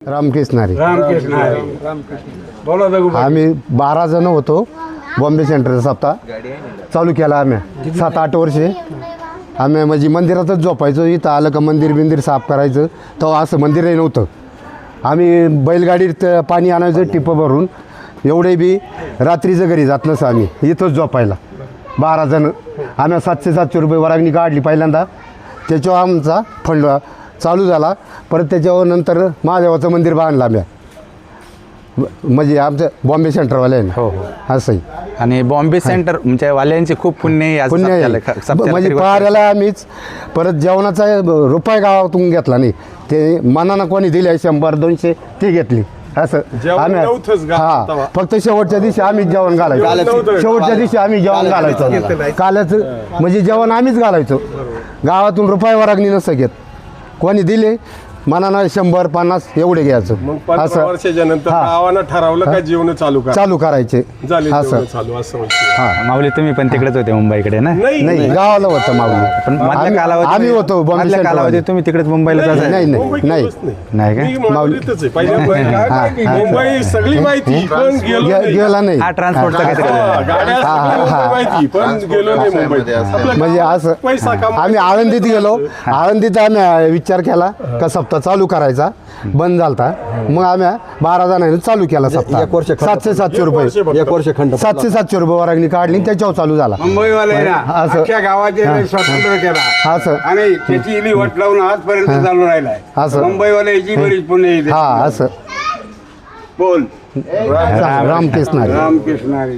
रामकृष्ण हरी. रामकृष्ण हरी. बोला दगू. आम्ही 12 जण होतो. बॉम्बे सेंटरचा सप्ताह चालू केला आम्ही 7-8 वर्षे. आम्ही म्हणजे मंदिरातच झोपायचो. इथं आलं का मंदिर साफ करायचं. तेव्हा असं मंदिरही नव्हतं. आम्ही बैलगाडीत पाणी आणायचं टिपं भरून. एवढे बी रात्रीचं घरी जात नसं आम्ही इथंच झोपायला 12 जण. आम्ही 700 रुपये वर्गणी काढली पहिल्यांदा. त्याच्यावर आमचा फंड चालू झाला. परत त्याच्यावर नंतर महादेवाचं मंदिर बांधलं आम्ही. म्हणजे आमचं बॉम्बे सेंटरवाल्याने. हो हो. असंही आणि बॉम्बे सेंटर म्हणजे वाल्यांचे खूप पुण्य आहे आज पुण्य आहे. सप्त्याला म्हणजे तरी गोष्ट. पाहायला आम्हीच परत जेवणाचा रुपये गावातून घेतला नाही. ते मनानं कोणी दिले 100-200 ती घेतली. असं जेवण नव्हतंच गावात तेव्हा. फक्त शेवटच्या दिवशी आम्ही जेवण घालायचो. शेवटच्या दिवशी आम्ही जेवण घालायचो. कालचं म्हणजे जेवण आम्हीच घालायचो. गावातून रुपये वर्गणी नसतं घेत. कोणी दिले मनानं 100-50 एवढे घ्यायचं. मग 15 वर्षाच्या नंतर हा. गावानं ठरवलं का जीवन चालू करा. चालू करायचे. झाले असं जेवण चालू असं होतं. हा. माऊली तुम्ही पण तिकडेच होते मुंबईकडे ना? नाही गावाला होतं माऊली. पण मधल्या आम्ही कालावधी होतो बॉम्बे मधल्या कालावधी सेंटरमध्ये. तुम्ही तिकडेच मुंबईला जाता? नाही मुंबई नाही गेलोच नाही का? मी माऊलीतच आहे. पहिल्यांदा मुंबई सगळी माहिती पण गेलो नाही. गेला नाही. हा ट्रान्सपोर्टचा हा, काहीतरी गाड्या सगळी मुंबई माहिती पण गेलो नाही मुंबईत. आपलं म्हणजे असं पैसा कमवायचा. आम्ही आळंदीत गेलो. आळंदीत आम्ही विचार केला का सप्ताह चालू करायचा. बंद झालता. मग आम्ही 12 जणांनी चालू केला सप्ताह. 700-700 रुपये 700-700 रुपये वर्गणी काढली. त्याच्यावर चालू झाला. मुंबईवाल्याला असं. अख्ख्या गावाचे स्वतंत्र केला असं आणि त्याची इलीवट लावून आजपर्यंत चालू राहिलाय. असं. मुंबईवाल्याची बरीच पुण्य आहे. हा असं बोल रामकृष्ण हरी. रामकृष्ण हरी.